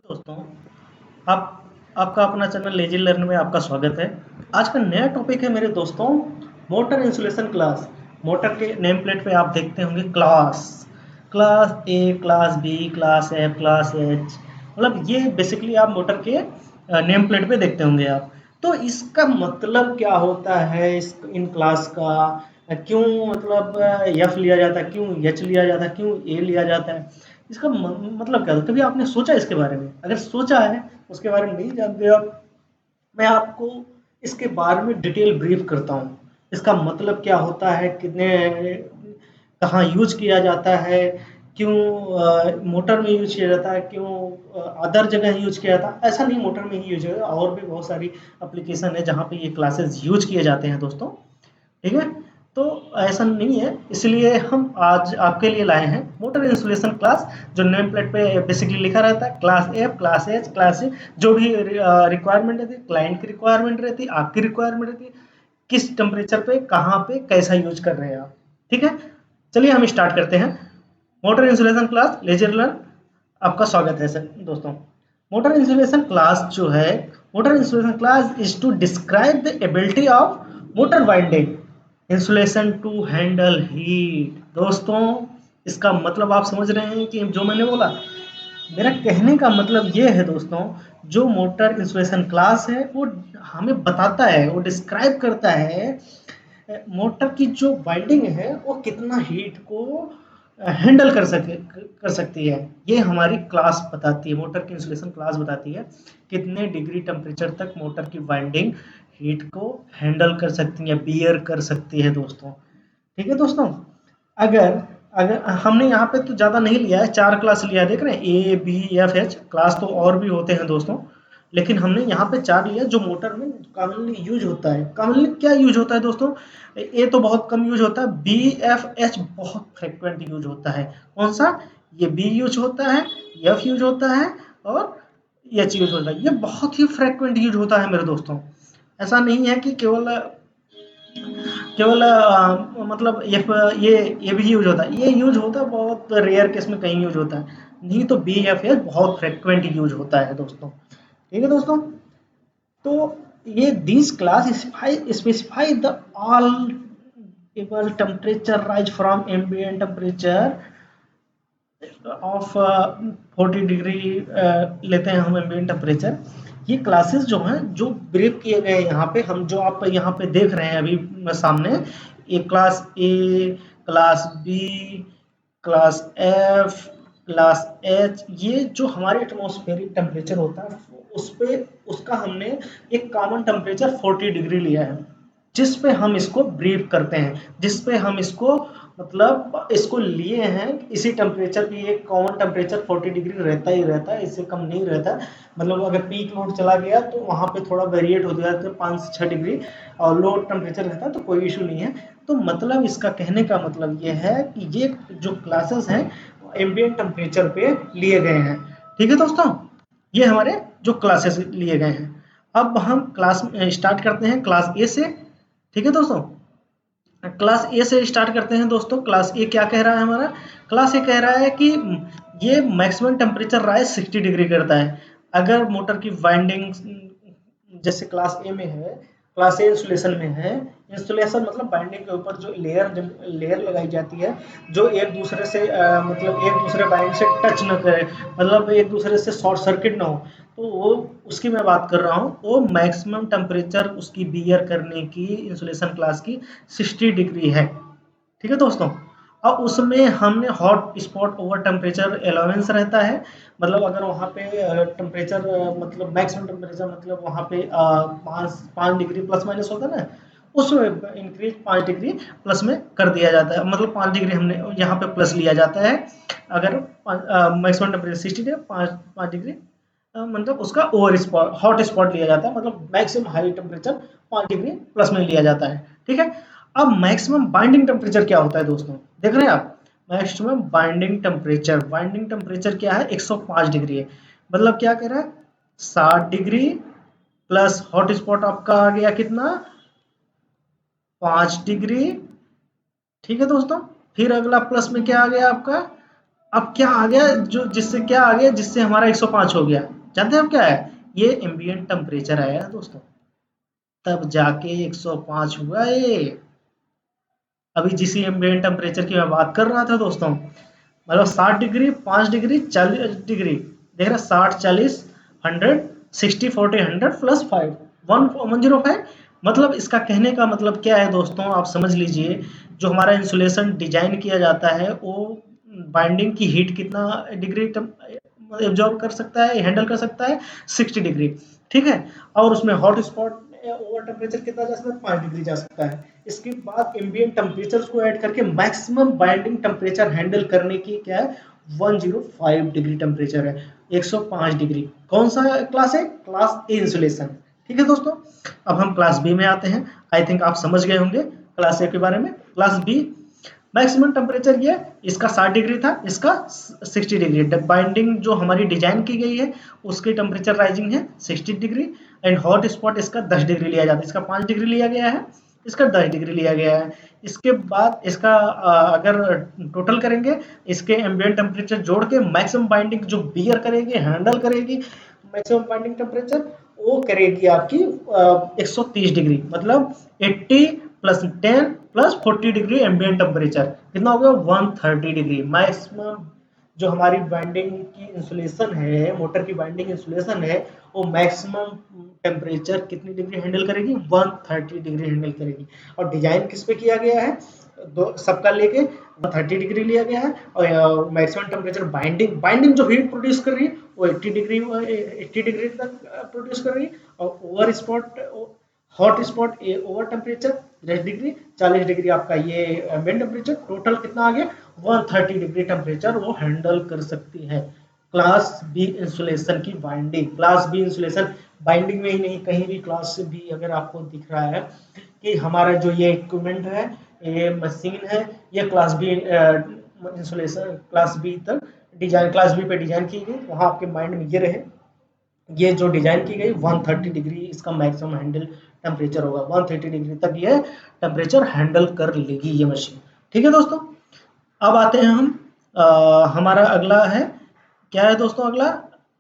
दोस्तों, आप आपका अपना चैनल लेजी लर्न में आपका स्वागत है। आज का नया टॉपिक है मेरे दोस्तों, मोटर इंसुलेशन क्लास। मोटर के नेम प्लेट पे आप देखते होंगे class class A, class B, class F, class H. मतलब ये बेसिकली आप मोटर के नेम प्लेट पे देखते होंगे आप। तो इसका मतलब क्या होता है इन क्लास का? क्यों मतलब एफ लिया जाता है, क्यों एच लिया जाता है, क्यों ए लिया जाता है? इसका मतलब क्या होता है? कभी आपने सोचा इसके बारे में? अगर सोचा है, उसके बारे में नहीं जानते आप, मैं आपको इसके बारे में डिटेल ब्रीफ करता हूँ। इसका मतलब क्या होता है, कितने कहाँ यूज किया जाता है, क्यों मोटर में यूज किया जाता है, क्यों अदर जगह यूज किया जाता है। ऐसा नहीं मोटर में ही यूज है, और भी बहुत सारी एप्लीकेशन है जहाँ पे ये क्लासेस यूज किए जाते हैं दोस्तों। ठीक है? तो ऐसा नहीं है, इसलिए हम आज आपके लिए लाए हैं मोटर इंसुलेशन क्लास। जो नेम प्लेट पे बेसिकली लिखा रहता है class F, class H, class ए। जो भी रिक्वायरमेंट रहती है, क्लाइंट की रिक्वायरमेंट रहती है, आपकी रिक्वायरमेंट रहती है, किस टेम्परेचर पे कहाँ पे कैसा यूज कर रहे हैं आप। ठीक है, चलिए हम स्टार्ट करते हैं। Motor insulation class laser learn, आपका स्वागत है सर दोस्तों। मोटर इंसुलेशन क्लास जो है, motor insulation class is to describe the ability of motor winding insulation to handle heat. दोस्तों, इसका मतलब आप समझ रहे हैं कि जो मैंने बोला, मेरा कहने का मतलब ये है दोस्तों, जो मोटर इंसुलेशन क्लास है वो हमें बताता है, वो डिस्क्राइब करता है मोटर की जो वाइंडिंग है वो कितना हीट को हैंडल कर सकती है। ये हमारी क्लास बताती है, मोटर की इंसुलेशन क्लास बताती है कितने डिग्री टेम्परेचर तक मोटर की वाइंडिंग हीट को हैंडल कर सकती है, बियर कर सकती है दोस्तों। ठीक है दोस्तों, अगर अगर हमने यहाँ पे तो ज़्यादा नहीं लिया है, 4 क्लास लिया है, देख रहे हैं, A B F H. Class तो और भी होते हैं दोस्तों, लेकिन हमने यहाँ पे 4 लिया जो मोटर में कॉमनली यूज होता है। कॉमनली क्या यूज होता है दोस्तों? ए तो बहुत कम यूज होता है, बी एफ एच बहुत फ्रिक्वेंट यूज होता है। कौन सा? ये बी यूज होता है, एफ यूज होता है, और एच यूज होता है। ये बहुत ही फ्रिक्वेंट यूज होता है मेरे दोस्तों। ऐसा नहीं है कि केवल केवल मतलब ये भी यूज होता है, ये यूज होता है बहुत रेयर केस में, कहीं यूज होता है, नहीं तो बी एफ एच बहुत फ्रिक्वेंट यूज होता है दोस्तों। ठीक है दोस्तों, तो ये this class specify the all able temperature rise from ambient temperature of 40 degree लेते हैं हम एम्बिएंट टेम्परेचर। ये क्लासेस जो हैं, जो ब्रीफ किए गए हैं यहाँ पे, हम जो आप यहाँ पे देख रहे हैं अभी सामने, ये class A, class B, class F, class H, ये जो हमारे एटमॉस्फेरिक टेम्परेचर होता है उस पे, उसका हमने एक कॉमन टेम्परेचर 40 डिग्री लिया है, जिस पे हम इसको ब्रीफ करते हैं, जिस पे हम इसको मतलब इसको लिए हैं। इसी टेम्परेचर की एक कॉमन टेम्परेचर 40 डिग्री रहता ही रहता है, इससे कम नहीं रहता। मतलब अगर पीक लोड चला गया तो वहाँ पे थोड़ा वेरिएट हो जाता है 5 से 6 डिग्री, और लो टेम्परेचर रहता है तो कोई इशू नहीं है। तो मतलब इसका कहने का मतलब ये है कि ये जो क्लासेस हैं एम्बिएंट टेम्परेचर पे लिए गए हैं। ठीक है दोस्तों, ये हमारे जो क्लासेस लिए गए हैं। अब हम क्लास स्टार्ट करते हैं क्लास ए से। ठीक है दोस्तों, क्लास ए से स्टार्ट करते हैं दोस्तों। क्लास ए क्या कह रहा है हमारा? क्लास ए कह रहा है कि ये मैक्सिमम टेम्परेचर राइज 60 डिग्री करता है अगर मोटर की वाइंडिंग, जैसे क्लास ए में है, क्लास ए इंसुलेशन में है। इंसुलेशन मतलब बाइंडिंग के ऊपर जो लेयर लगाई जाती है, जो एक दूसरे से मतलब एक दूसरे बाइंड से टच न करे, मतलब एक दूसरे से शॉर्ट सर्किट ना हो, तो वो उसकी मैं बात कर रहा हूँ। वो मैक्सिमम टेम्परेचर उसकी बियर करने की इंसुलेशन क्लास की 60 डिग्री है। ठीक है दोस्तों, अब उसमें हमने hot spot over temperature allowance रहता है। मतलब अगर वहाँ पे टेम्परेचर मतलब मैक्सिमम टेम्परेचर मतलब वहाँ पे 5 डिग्री प्लस माइनस होता है ना, उसमें इंक्रीज 5 डिग्री प्लस में कर दिया जाता है। मतलब 5 डिग्री हमने यहाँ पे प्लस लिया जाता है। अगर मैक्सिमम टेम्परेचर 60 डिग्री, 5 डिग्री मतलब उसका ओवर स्पॉट हॉट स्पॉट लिया जाता है, मतलब maximum high temperature 5 degree plus में लिया जाता है। ठीक है, अब मैक्सिमम बाइंडिंग टेम्परेचर क्या होता है दोस्तों? देख रहे हैं आप, मैक्सिमम बाइंडिंग टेम्परेचर क्या है? 105 डिग्री है। मतलब क्या कह रहा है? 60 डिग्री प्लस हॉट स्पॉट आपका आ गया कितना? 5 डिग्री। ठीक है दोस्तों, फिर अगला प्लस में क्या आ गया आपका? अब क्या आ गया, जो जिससे क्या आ गया, जिससे हमारा 105 हो गया। जानते हैं अब क्या है, ये एम्बिएंट टेम्परेचर आया है दोस्तों, तब जाके 105 हुआ ये। अभी जिस एम्बिएंट टेम्परेचर की मैं बात कर रहा था दोस्तों, मतलब 60 डिग्री, 5 डिग्री, 40 डिग्री, देख रहे 60, 40, 100, 60, 40, 100 प्लस 5, 105। मतलब इसका कहने का मतलब क्या है दोस्तों, आप समझ लीजिए, जो हमारा इंसुलेशन डिजाइन किया जाता है वो बाइंडिंग की हीट कितना डिग्री एब्जॉर्ब कर सकता है, हैंडल कर सकता है, 60 डिग्री। ठीक है, और उसमें हॉट स्पॉट ओवर टेम्परेचर कितना जा सकता है, 5 डिग्री जा सकता है। इसके बाद एम्बिएंट टेम्परेचर को ऐड करके मैक्सिमम बाइंडिंग टेम्परेचर हैंडल करने की क्या है, 105 डिग्री टेम्परेचर है, 105 डिग्री। कौन सा क्लास है, क्लास ए इंसुलेशन। ठीक है दोस्तों, अब हम क्लास बी में आते हैं। आई थिंक आप समझ गए होंगे क्लास ए के बारे में। क्लास बी मैक्सिमम टेम्परेचर ये, इसका 60 डिग्री था, इसका 60 डिग्री। बाइंडिंग जो हमारी डिजाइन की गई है उसकी टेम्परेचर राइजिंग है 60 डिग्री। एंड हॉट स्पॉट इसका 10 डिग्री लिया जाता है, इसका 5 डिग्री लिया गया है, इसका 10 डिग्री लिया गया है। इसके बाद इसका अगर टोटल करेंगे, इसके एम्बिएंट टेम्परेचर जोड़ के मैक्सिमम बाइंडिंग जो बियर करेगी, हैंडल करेगी, मैक्सिमम बाइंडिंग टेम्परेचर वो करेगी आपकी 130 डिग्री। मतलब 80 plus 10 plus 40 degree ambient temperature, कितना हो गया, 130 डिग्री। मैक्सिमम जो हमारी बाइंडिंग की इंसुलेशन है, मोटर की बाइंडिंग इंसुलेशन है, वो मैक्सिमम टेम्परेचर कितनी डिग्री हैंडल करेगी, 130 डिग्री हैंडल करेगी। और डिजाइन किस पे किया गया है, दो सबका लेके 130 डिग्री लिया गया है। और मैक्सिमम टेम्परेचर बाइंडिंग बाइंडिंग जो हीट प्रोड्यूस कर रही है वो 80 डिग्री तक प्रोड्यूस कर रही है। और over spot, hot spot over temperature 10 degree, 40 degree आपका ये एम्बिएंट टेम्परेचर, टोटल कितना आ गया, 130 डिग्री टेम्परेचर वो हैंडल कर सकती है। क्लास बी इंसुलेशन की binding, class B insulation binding में ही नहीं, कहीं भी क्लास बी अगर आपको दिख रहा है कि हमारा जो ये इक्विपमेंट है, ये मशीन है, ये class B insulation, class B तक डिजाइन, क्लास बी पे डिजाइन की गई, वहां आपके माइंड में ये रहे, ये जो डिजाइन की गई 130 डिग्री इसका मैक्सिमम हैंडल टेम्परेचर होगा, 130 डिग्री तक ये टेम्परेचर हैंडल कर लेगी ये मशीन। ठीक है दोस्तों, अब आते हैं हम हमारा अगला है, क्या है दोस्तों अगला,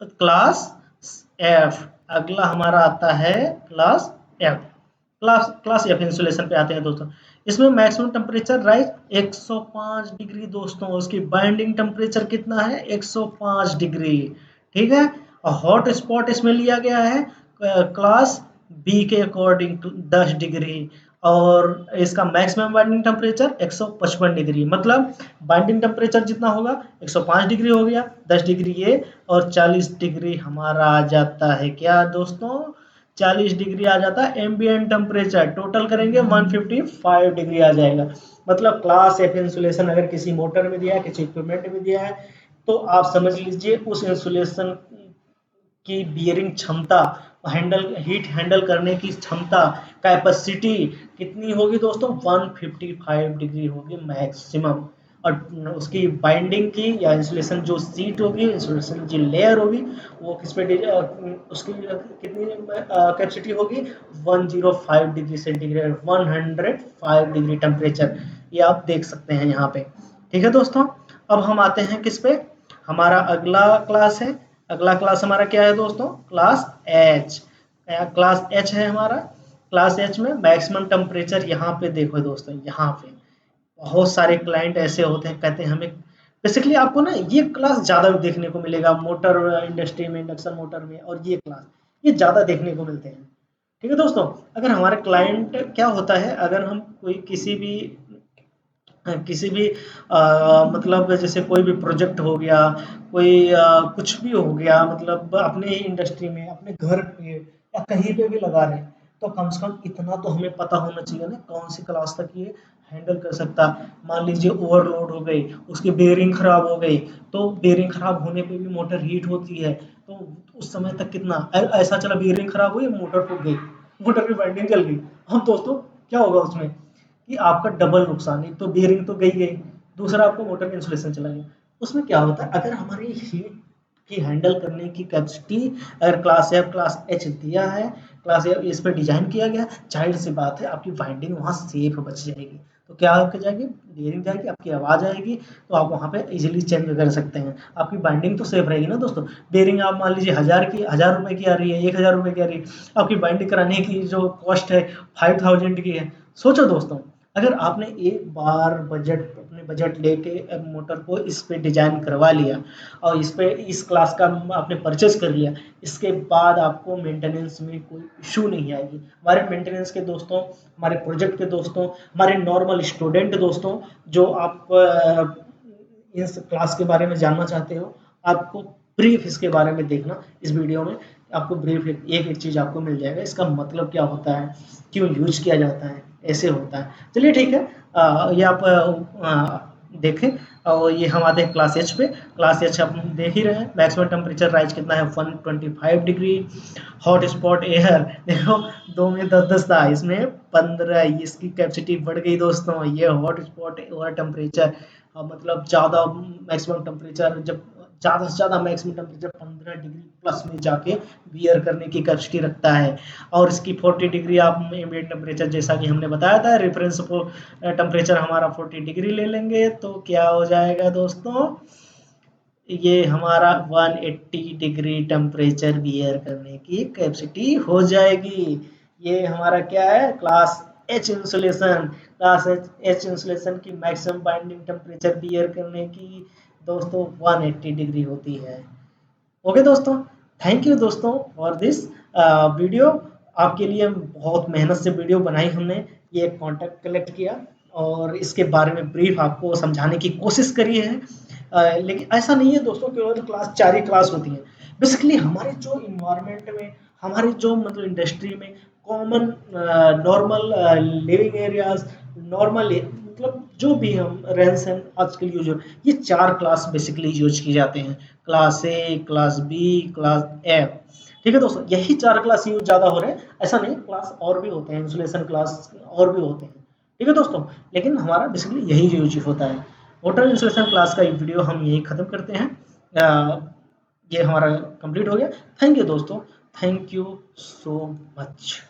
क्लास एफ। अगला हमारा आता है class F. Class F insulation पे आते हैं दोस्तों। इसमें मैक्सिमम टेम्परेचर राइज 105 डिग्री दोस्तों, उसकी बाइंडिंग टेम्परेचर कितना है, 105 डिग्री। ठीक है, और हॉट स्पॉट इसमें लिया गया है क्लास बी के अकॉर्डिंग 10 डिग्री। और इसका मैक्सिमम बाइंडिंग टेम्परेचर 155 डिग्री। मतलब बाइंडिंग टेम्परेचर जितना होगा 105 डिग्री हो गया, 10 डिग्री ये, और 40 डिग्री हमारा आ जाता है क्या दोस्तों, 40 डिग्री आ जाता है एम्बिएंट टेम्परेचर। टोटल करेंगे 155 डिग्री आ जाएगा। मतलब क्लास एफ इंसुलेशन अगर किसी मोटर में दिया है, किसी इक्विपमेंट में दिया है, तो आप समझ लीजिए उस इंसुलेशन की बियरिंग क्षमता, हैंडल हीट हैंडल करने की क्षमता, कैपेसिटी कितनी होगी दोस्तों, 155 डिग्री होगी मैक्सिमम। और उसकी बाइंडिंग की या इंसुलेशन जो सीट होगी, इंसुलेशन की लेयर होगी, वो किस पे उसकी कितनी कैपेसिटी होगी, 105 डिग्री सेंटीग्रेड, 105 डिग्री टेम्परेचर, ये आप देख सकते हैं यहाँ पे। ठीक है दोस्तों, अब हम आते हैं किस पे, हमारा अगला क्लास है, अगला क्लास हमारा क्या है दोस्तों, क्लास एच। क्लास एच है हमारा। क्लास एच में मैक्सिमम टेम्परेचर, यहाँ पे देखो दोस्तों, यहाँ पे बहुत सारे क्लाइंट ऐसे होते हैं, कहते हैं हमें, बेसिकली आपको ना ये क्लास ज़्यादा देखने को मिलेगा मोटर इंडस्ट्री में, इंडक्शन मोटर में, और ये क्लास ये ज़्यादा देखने को मिलते हैं। ठीक है दोस्तों, अगर हमारे क्लाइंट क्या होता है, अगर हम कोई किसी भी मतलब जैसे कोई भी प्रोजेक्ट हो गया, कोई कुछ भी हो गया, मतलब अपने ही इंडस्ट्री में, अपने घर पे या कहीं पे भी लगा रहे हैं, तो कम से कम इतना तो हमें पता होना चाहिए ना कौन सी क्लास तक ये हैंडल कर सकता। मान लीजिए ओवरलोड हो गई, उसकी बेयरिंग खराब हो गई, तो बेयरिंग खराब होने पे भी मोटर हीट होती है, तो उस समय तक कितना ऐसा चला, बेयरिंग खराब हुई, मोटर फूक गई, मोटर की वाइंडिंग जल गई, हम दोस्तों क्या होगा उसमें, कि आपका डबल नुकसान, एक तो बियरिंग तो गई, दूसरा आपको मोटर का इंसुलेशन चला गया। उसमें क्या होता है, अगर हमारी हीट की हैंडल करने की कैपेसिटी अगर क्लास एफ क्लास एच दिया है, क्लास एफ इस पर डिजाइन किया गया, जाहिर सी बात है आपकी वाइंडिंग वहाँ सेफ बच जाएगी। तो क्या आपके जाएगी, बेयरिंग जाएगी, आपकी आवाज़ आएगी, तो आप वहाँ पे इजीली चेंज कर सकते हैं। आपकी बाइंडिंग तो सेफ रहेगी ना दोस्तों। बेयरिंग आप मान लीजिए 1000 रुपए की आ रही है, 1000 रुपए की आ रही है, आपकी बाइंडिंग कराने की जो कॉस्ट है 5000 की है। सोचो दोस्तों, अगर आपने एक बार अपने बजट लेके मोटर को इस पे डिजाइन करवा लिया और इस क्लास का आपने परचेज कर लिया, इसके बाद आपको मेंटेनेंस में कोई इशू नहीं आएगी। हमारे मेंटेनेंस के दोस्तों, हमारे प्रोजेक्ट के दोस्तों, हमारे नॉर्मल स्टूडेंट दोस्तों, जो आप इस क्लास के बारे में जानना चाहते हो, आपको ब्रीफ इसके बारे में देखना इस वीडियो में। आपको ब्रीफ एक एक चीज़ आपको मिल जाएगा, इसका मतलब क्या होता है, क्यों यूज किया जाता है, ऐसे होता है। चलिए ठीक है, ये आप देखें। और ये हम आते हैं क्लास एच पे। क्लास एच आप देख ही रहे हैं, मैक्सिमम टेम्परेचर राइज कितना है, 125 डिग्री। हॉट स्पॉट एयर देखो, 2 में 10-10 था, इसमें 15, इसकी कैपेसिटी बढ़ गई दोस्तों। ये हॉट स्पॉट एयर टेम्परेचर मतलब ज़्यादा मैक्सिमम टेम्परेचर, जब ज़्यादा से ज़्यादा मैक्सिमम टेम्परेचर 15 डिग्री प्लस में जाके बियर करने की कैपेसिटी रखता है। और इसकी 40 डिग्री आप एम्बिएंट टेम्परेचर, जैसा कि हमने बताया था, रेफरेंस टेम्परेचर हमारा 40 डिग्री ले लेंगे, तो क्या हो जाएगा दोस्तों, ये हमारा 180 डिग्री टेम्परेचर बियर करने की कैपेसिटी हो जाएगी। ये हमारा क्या है, class H insulation. Class H insulation की मैक्सिमम बाइंडिंग टेम्परेचर बियर करने की दोस्तों 180 डिग्री होती है। ओके दोस्तों, थैंक यू दोस्तों फॉर दिस वीडियो। आपके लिए बहुत मेहनत से वीडियो बनाई हमने, ये कॉन्टेक्ट कलेक्ट किया और इसके बारे में ब्रीफ आपको समझाने की कोशिश करी है। लेकिन ऐसा नहीं है दोस्तों, केवल क्लास 4 ही क्लास होती है। बेसिकली हमारे जो इन्वायरमेंट में, हमारे जो मतलब इंडस्ट्री में common normal living areas, normal मतलब जो भी हम रहन सहन आजकल यूज हो, ये 4 क्लास बेसिकली यूज की जाते हैं। Class A, class B, class F. ठीक है दोस्तों, यही 4 क्लास यूज ज़्यादा हो रहे हैं, ऐसा नहीं, क्लास और भी होते हैं, इंसुलेशन क्लास और भी होते हैं। ठीक है दोस्तों, लेकिन हमारा बेसिकली यही यूज होता है। वाटर इंसुलेशन क्लास का ये वीडियो हम यही ख़त्म करते हैं। ये हमारा कंप्लीट हो गया। थैंक यू दोस्तों, थैंक यू सो मच।